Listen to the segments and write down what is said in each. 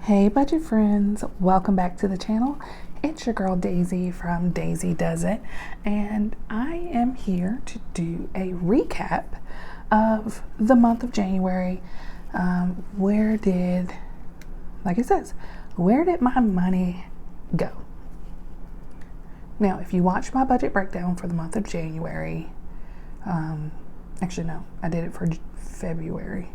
Hey budget friends, welcome back to the channel. It's your girl Daisy from Daisy Does It, and I am here to do a recap of the month of January. Like it says, where did my money go? Now, if you watch my budget breakdown for the month of January, actually no, I did it for February.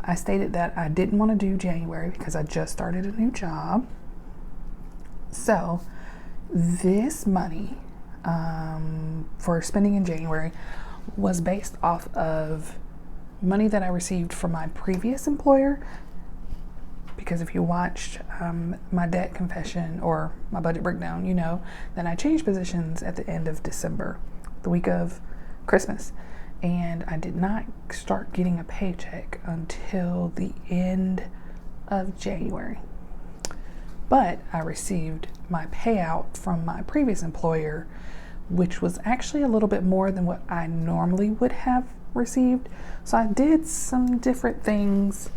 I stated that I didn't want to do January because I just started a new job. So this money for spending in January was based off of money that I received from my previous employer. Because if you watched my debt confession or my budget breakdown, you know that I changed positions at the end of December, the week of Christmas. And I did not start getting a paycheck until the end of January. But I received my payout from my previous employer, which was actually a little bit more than what I normally would have received. So I did some different things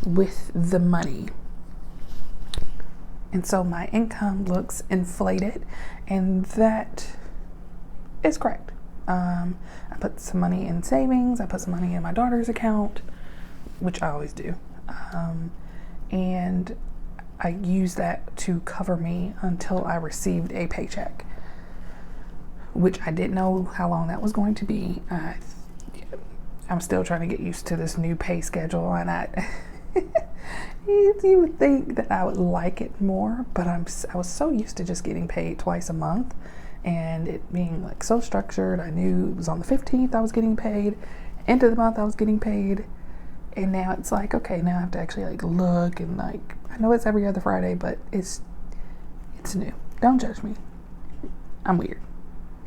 with the money. And so my income looks inflated, and that is correct. I put some money in savings. I put some money in my daughter's account, which I always do. And I used that to cover me until I received a paycheck, which I didn't know how long that was going to be. I'm still trying to get used to this new pay schedule, and you would think that I would like it more, but I was so used to just getting paid twice a month. And it being like so structured. I knew it was on the 15th I was getting paid, end of the month I was getting paid, and now it's like, okay, now I have to actually like look, and like I know it's every other Friday, but it's new. Don't judge me. I'm weird.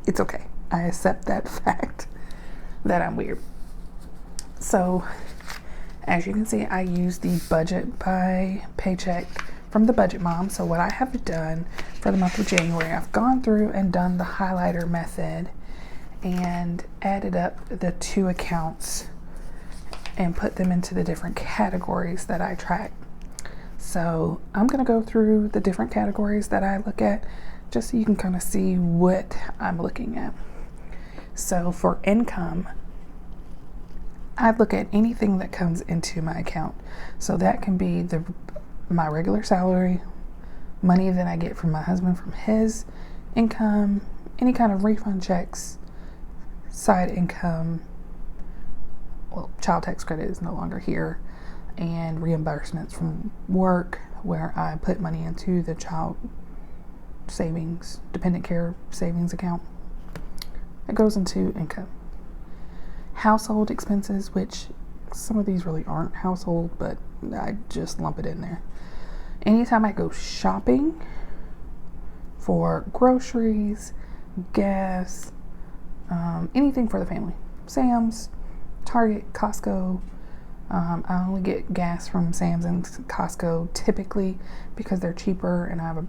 It's okay. I accept that fact that I'm weird. So as you can see, I use the budget by paycheck from the Budget Mom. So what I have done for the month of January, I've gone through and done the highlighter method and added up the two accounts and put them into the different categories that I track. So I'm going to go through the different categories that I look at just so you can kind of see what I'm looking at. So for income, I look at anything that comes into my account. So that can be my regular salary, money that I get from my husband from his income, any kind of refund checks, side income, well, child tax credit is no longer here, and reimbursements from work where I put money into the child savings, dependent care savings account. It goes into income. Household expenses, which some of these really aren't household, but I just lump it in there. Anytime I go shopping for groceries, gas, anything for the family, Sam's, Target, Costco. I only get gas from Sam's and Costco typically because they're cheaper, and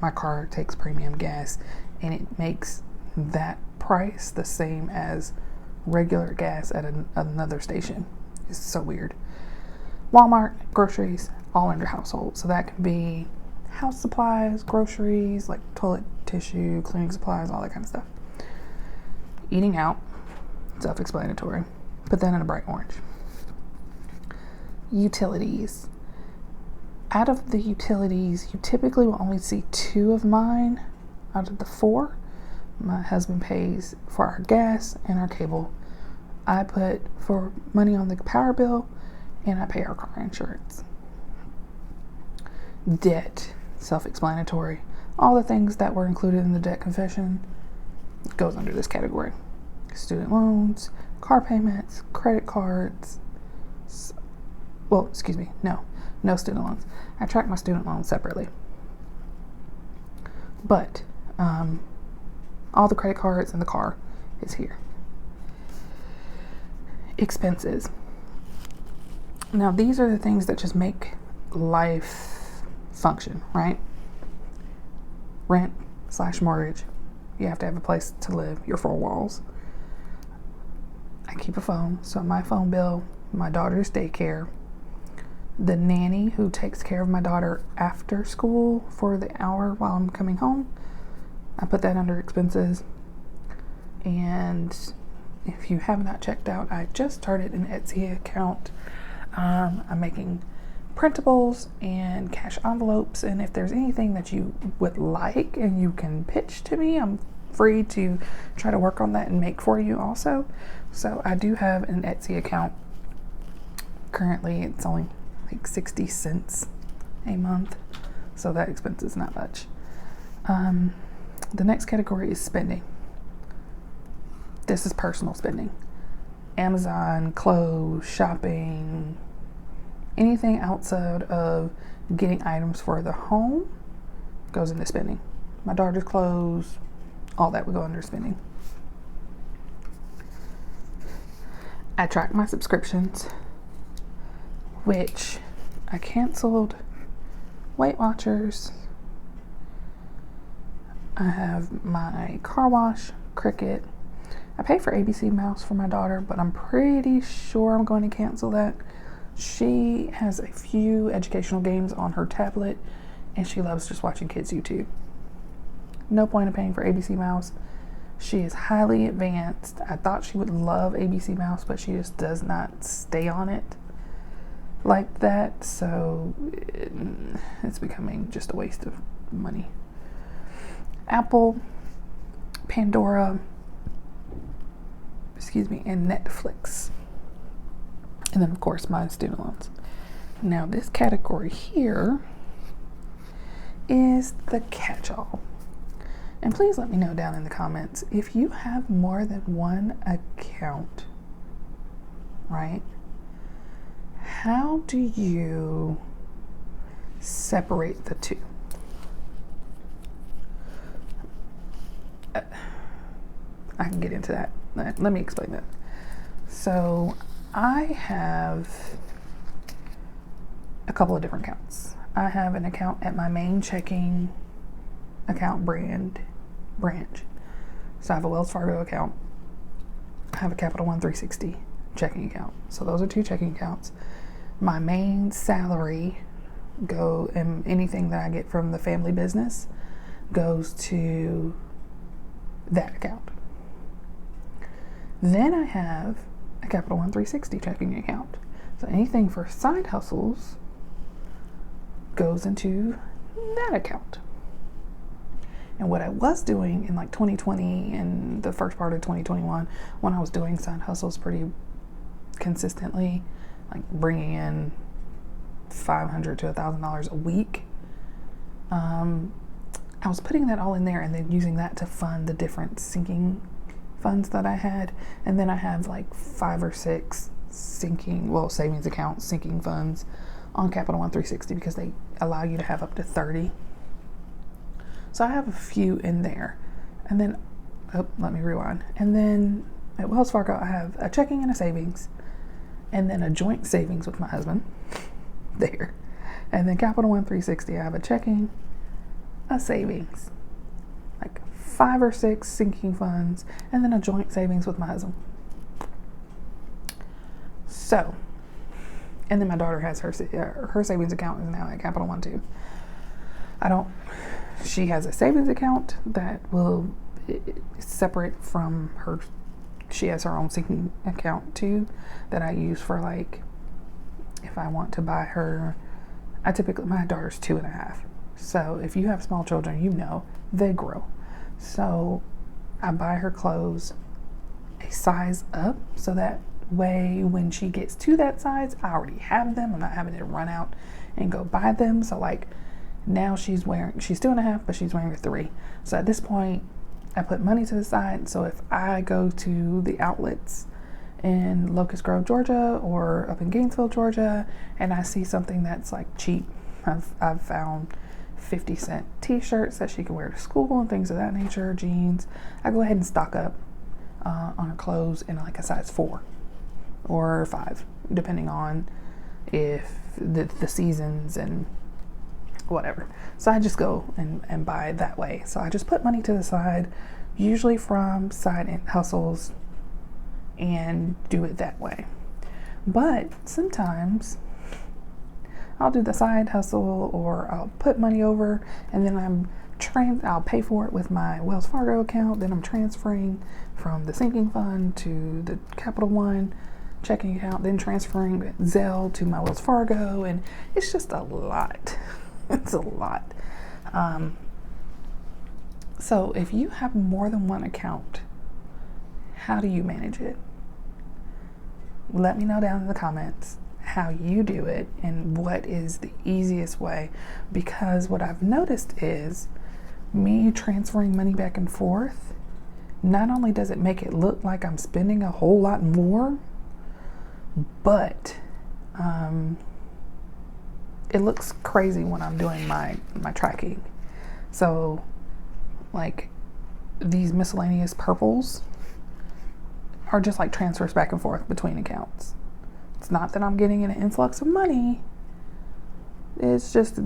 my car takes premium gas, and it makes that price the same as regular gas at another station. It's so weird. Walmart, groceries, all under household. So that can be house supplies, groceries, like toilet tissue, cleaning supplies, all that kind of stuff. Eating out, self-explanatory. Put that in a bright orange. Utilities. Out of the utilities, you typically will only see two of mine out of the four. My husband pays for our gas and our cable. I put for money on the power bill, and I pay our car insurance. Debt, self-explanatory. All the things that were included in the debt confession goes under this category. Student loans, car payments, credit cards. No student loans. I track my student loans separately. But all the credit cards and the car is here. Expenses. Now these are the things that just make life function, right? Rent/mortgage. You have to have a place to live, your four walls. I keep a phone, so my phone bill, my daughter's daycare, the nanny who takes care of my daughter after school for the hour while I'm coming home. I put that under expenses. And if you have not checked out, I just started an Etsy account. I'm making printables and cash envelopes, and if there's anything that you would like and you can pitch to me, I'm free to try to work on that and make for you also. So I do have an Etsy account. Currently it's only like 60 cents a month, so that expense is not much. The next category is spending. This is personal spending. Amazon, clothes, shopping, anything outside of getting items for the home goes into spending. My daughter's clothes, all that would go under spending. I track my subscriptions, which I canceled Weight Watchers. I have my car wash, Cricut. I pay for ABC Mouse for my daughter, but I'm pretty sure I'm going to cancel that. She has a few educational games on her tablet, and she loves just watching kids' YouTube. No point in paying for ABC Mouse. She is highly advanced. I thought she would love ABC Mouse, but she just does not stay on it like that, so it's becoming just a waste of money. Apple, Pandora, and Netflix. And then, of course, my student loans. Now, this category here is the catch-all. And please let me know down in the comments if you have more than one account, right? How do you separate the two? I can get into that. Let me explain that. So I have a couple of different accounts. I have an account at my main checking account branch. So I have a Wells Fargo account. I have a Capital One 360 checking account. So those are two checking accounts. My main salary and anything that I get from the family business goes to that account. Then I have a Capital One 360 checking account. So anything for side hustles goes into that account. And what I was doing in like 2020 and the first part of 2021, when I was doing side hustles pretty consistently, like bringing in $500 to $1,000 a week, I was putting that all in there and then using that to fund the different sinking funds that I had. And then I have like 5 or 6 savings accounts, sinking funds on Capital One 360 because they allow you to have up to 30. So I have a few in there. And then, let me rewind. And then at Wells Fargo, I have a checking and a savings, and then a joint savings with my husband there. And then Capital One 360, I have a checking, a savings, like 5 or 6 sinking funds, and then a joint savings with my husband. So, and then my daughter has her savings account is now at Capital One too. She has a savings account that it's separate from her. She has her own sinking account too that I use for like, if I want to buy her, my daughter's 2.5. So if you have small children, they grow. So I buy her clothes a size up so that way when she gets to that size, I already have them. I'm not having to run out and go buy them. So like now she's 2.5, but she's wearing a 3. So at this point, I put money to the side. So if I go to the outlets in Locust Grove, Georgia, or up in Gainesville, Georgia, and I see something that's like cheap, I've found 50-cent t-shirts that she can wear to school and things of that nature, jeans. I go ahead and stock up on her clothes in like a size 4 or 5, depending on if the seasons and whatever. So I just go and buy that way. So I just put money to the side, usually from side hustles, and do it that way. But sometimes I'll do the side hustle, or I'll put money over and then I'll pay for it with my Wells Fargo account. Then I'm transferring from the sinking fund to the Capital One checking account, then transferring Zelle to my Wells Fargo, and it's just a lot. It's a lot. So if you have more than one account, how do you manage it? Let me know down in the comments how you do it and what is the easiest way, because what I've noticed is me transferring money back and forth, not only does it make it look like I'm spending a whole lot more, but it looks crazy when I'm doing my tracking. So like these miscellaneous purples are just like transfers back and forth between accounts. It's not that I'm getting an influx of money. They're just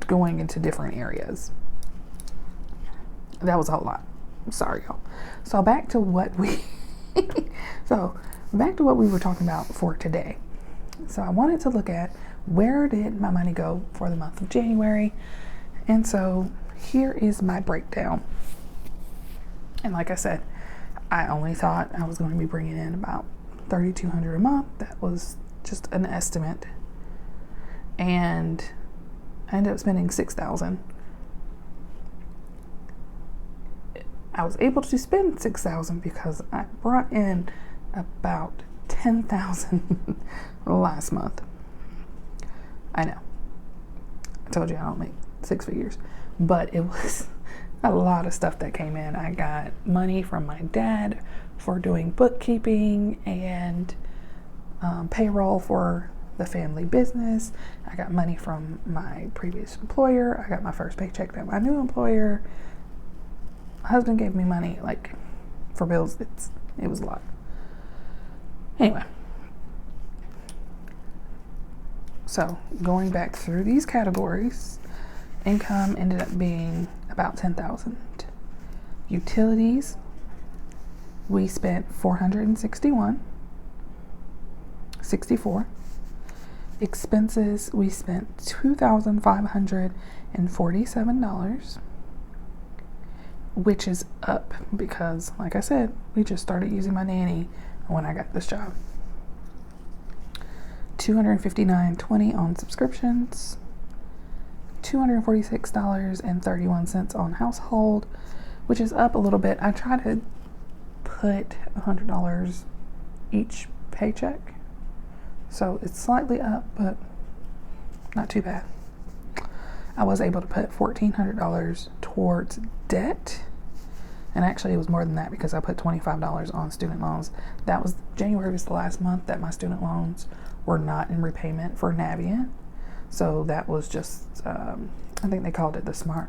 going into different areas. That was a whole lot. I'm sorry, y'all. So back to what we were talking about for today. So I wanted to look at, where did my money go for the month of January? And so here is my breakdown. And like I said, I only thought I was going to be bringing in about $3,200 a month. That was just an estimate. And I ended up spending $6,000. I was able to spend $6,000 because I brought in about $10,000 last month. I know. I told you I don't make six figures, but it was a lot of stuff that came in. I got money from my dad for doing bookkeeping and payroll for the family business. I got money from my previous employer. I got my first paycheck at my new employer. My husband gave me money like for bills. It was a lot. Anyway, so going back through these categories, income ended up being about $10,000. Utilities, we spent $461.64. Expenses, we spent $2,547, which is up because, like I said, we just started using my nanny when I got this job. $259.20 on subscriptions, $246.31 on household, which is up a little bit. I try to put $100 each paycheck, so it's slightly up, but not too bad. I was able to put $1,400 towards debt, and actually it was more than that because I put $25 on student loans. January was the last month that my student loans were not in repayment for Navient. So that was just, I think they called it the smart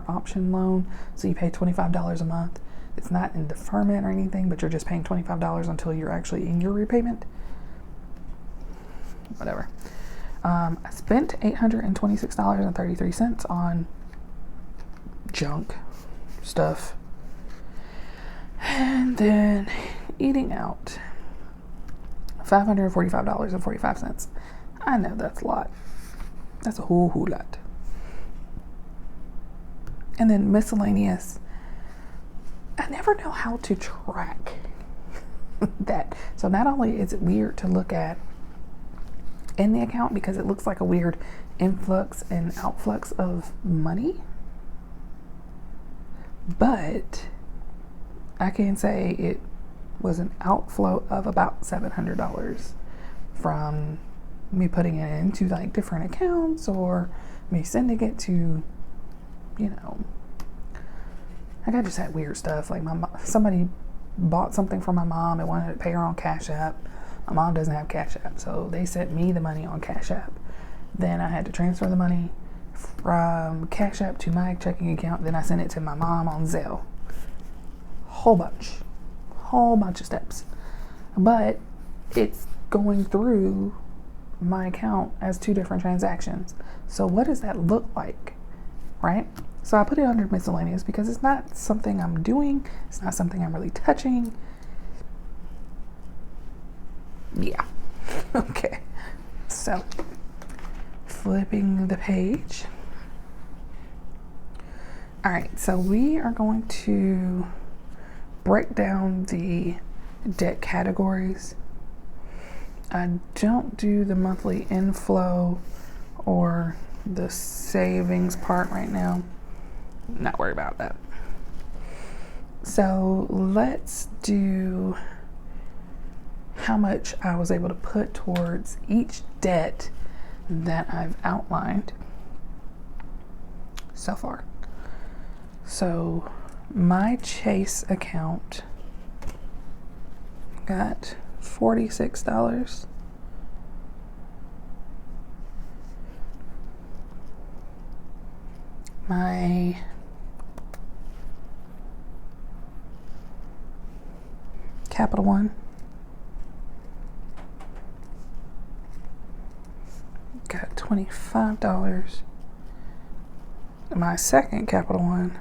option loan. So you pay $25 a month. It's not in deferment or anything, but you're just paying $25 until you're actually in your repayment. Whatever. I spent $826.33 on junk stuff. And then eating out, $545.45. I know that's a lot. That's a whole lot. And then miscellaneous. I never know how to track that. So not only is it weird to look at in the account because it looks like a weird influx and outflux of money, but I can say it was an outflow of about $700 from me putting it into like different accounts, or me sending it to, like I just had weird stuff. Like somebody bought something for my mom and wanted to pay her on Cash App. My mom doesn't have Cash App, so they sent me the money on Cash App. Then I had to transfer the money from Cash App to my checking account. Then I sent it to my mom on Zelle. Whole bunch of steps. But it's going through my account as two different transactions. So what does that look like, right? So I put it under miscellaneous because it's not something I'm doing. It's not something I'm really touching. Yeah. Okay. So, flipping the page. All right, so we are going to break down the debt categories. I don't do the monthly inflow or the savings part right now. Not worried about that. So let's do how much I was able to put towards each debt that I've outlined so far. So my Chase account got $46. My Capital One got $25. My second Capital One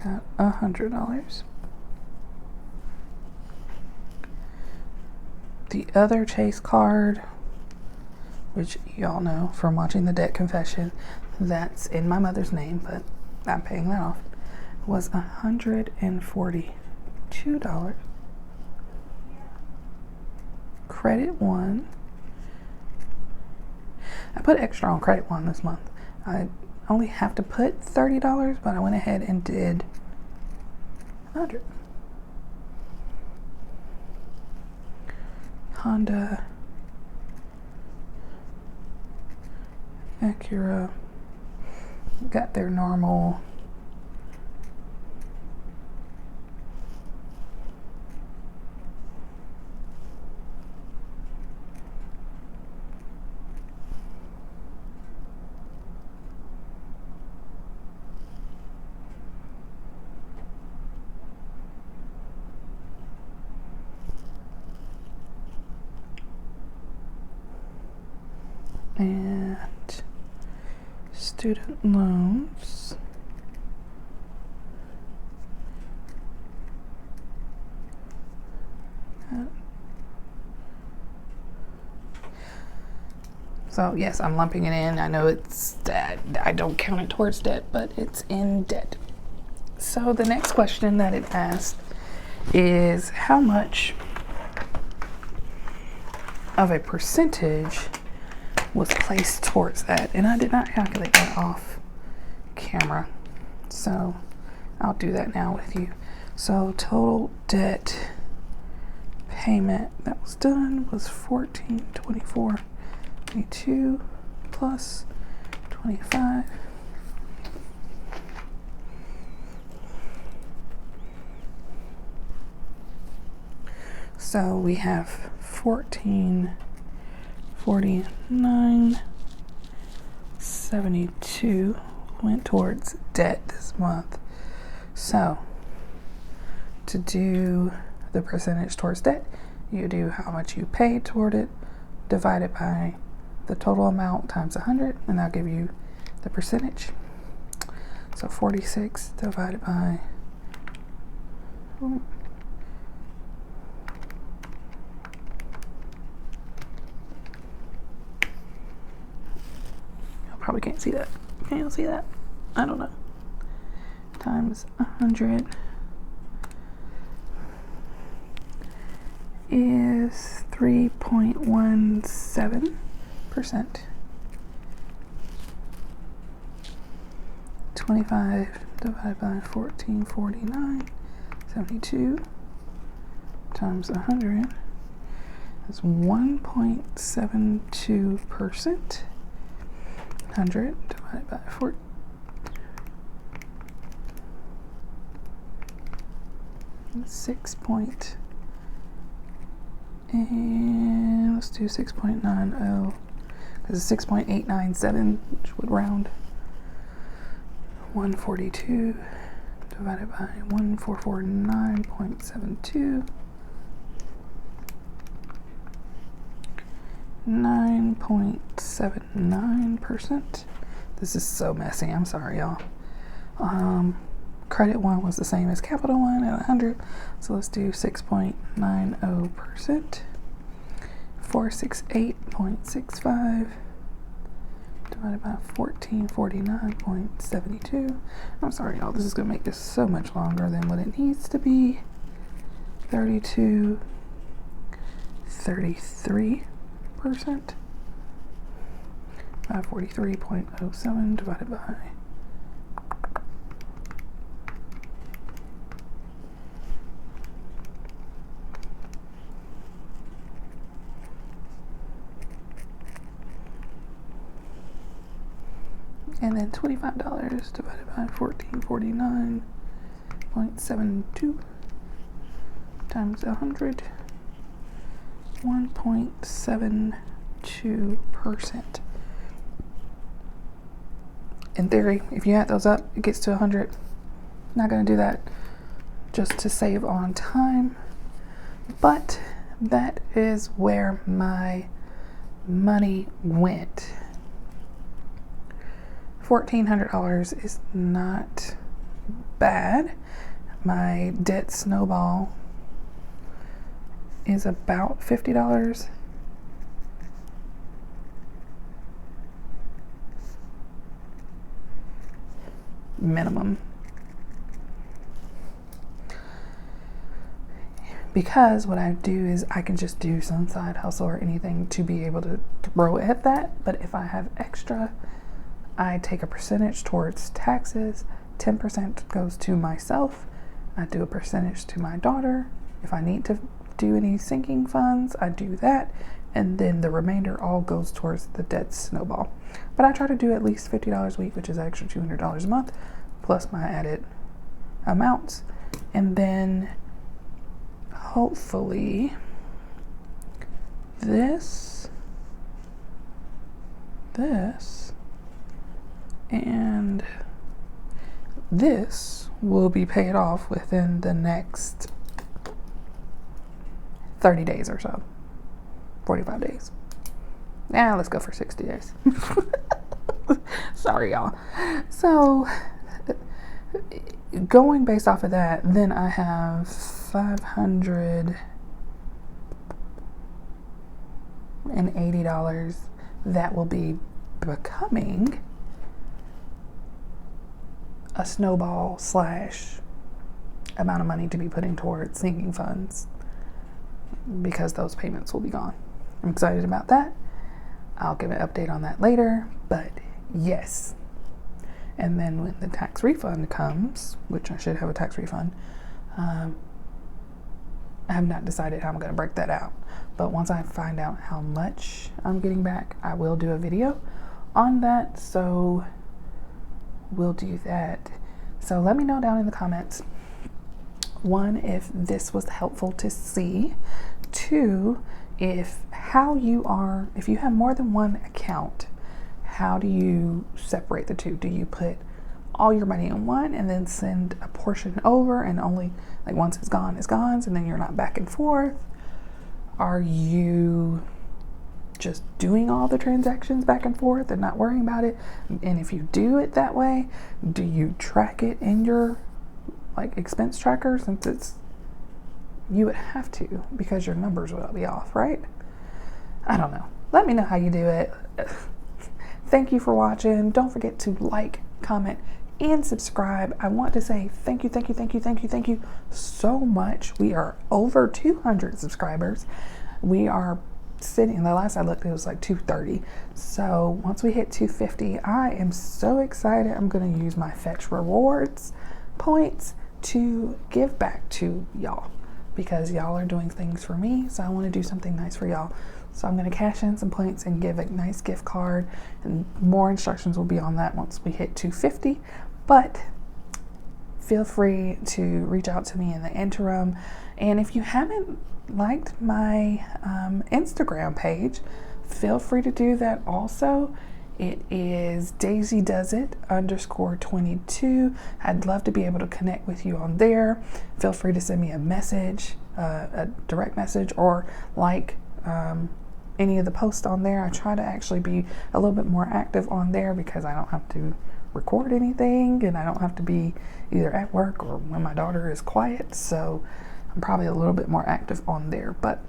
got $100. The other Chase card, which y'all know from watching the debt confession, that's in my mother's name, but I'm paying that off, was $142. Credit One, I put extra on Credit One this month. I only have to put $30, but I went ahead and did $100. Honda, Acura got their normal and student loans. So yes, I'm lumping it in. I know it's debt. I don't count it towards debt, but it's in debt. So the next question that it asked is how much of a percentage was placed towards that, and I did not calculate that off camera, so I'll do that now with you. So total debt payment that was done was $1424.22 plus 25. So we have $1449.72 went towards debt this month. So to do the percentage towards debt, you do how much you paid toward it divided by the total amount times 100, and that'll give you the percentage. So 46 divided by probably can't see that. Can you see that? I don't know. Times 100 is 3.17%. 25 divided by 1449.72 times 100 is 1.72%. 100 divided by 4. Let's do 6.90 because it's 6.897, which would round. 142 divided by 1449.72. 9.79%. This is so messy. I'm sorry, y'all. Credit One was the same as Capital One at 100. So let's do 6.90%. 468.65 divided by 1449.72. I'm sorry, y'all. This is going to make this so much longer than what it needs to be. 32, 33%. 543.07 divided by 25 divided by 1449.72 times 100, 1.72%. In theory, if you add those up, it gets to 100. Not going to do that just to save on time, but that is where my money went. $1,400 is not bad. My debt snowball is about $50. Minimum. Because what I do is I can just do some side hustle or anything to be able to throw at that. But if I have extra, I take a percentage towards taxes. 10% goes to myself. I do a percentage to my daughter. If I need to do any sinking funds, I do that. And then the remainder all goes towards the debt snowball. But I try to do at least $50 a week, which is an extra $200 a month, plus my added amounts. And then hopefully this, and this will be paid off within the next 30 days or so. 45 days. Now let's go for 60 days. Sorry, y'all. So going based off of that, then I have $580 that will be becoming a snowball / amount of money to be putting towards sinking funds, because those payments will be gone. I'm excited about that. I'll give an update on that later, but yes. And then when the tax refund comes, which I should have a tax refund, I have not decided how I'm going to break that out. But once I find out how much I'm getting back, I will do a video on that. So we'll do that. So let me know down in the comments, one, if this was helpful to see. Two, if you have more than one account, how do you separate the two? Do you put all your money in one and then send a portion over, and only like once it's gone, and then you're not back and forth? Are you just doing all the transactions back and forth and not worrying about it? And if you do it that way, do you track it in your expense tracker, since you would have to, because your numbers will be off, right? I don't know. Let me know how you do it. Thank you for watching. Don't forget to like, comment, and subscribe. I want to say thank you so much. We are over 200 subscribers. We are sitting, the last I looked, it was like 230. So once we hit 250, I am so excited. I'm going to use my Fetch Rewards points to give back to y'all, because y'all are doing things for me, so I want to do something nice for y'all. So I'm going to cash in some points and give a nice gift card, and more instructions will be on that once we hit 250. But feel free to reach out to me in the interim. And if you haven't liked my Instagram page, feel free to do that also. It is DaisyDoesIt_22. I'd love to be able to connect with you on there. Feel free to send me a message, a direct message, or any of the posts on there. I try to actually be a little bit more active on there, because I don't have to record anything, and I don't have to be either at work or when my daughter is quiet. So I'm probably a little bit more active on there. But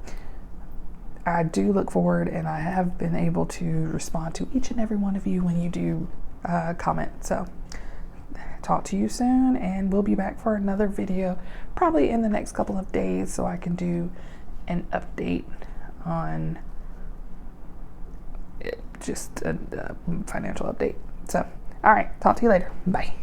I do look forward, and I have been able to respond to each and every one of you when you do comment. So talk to you soon, and we'll be back for another video probably in the next couple of days, so I can do an update on just a financial update. So all right, talk to you later. Bye.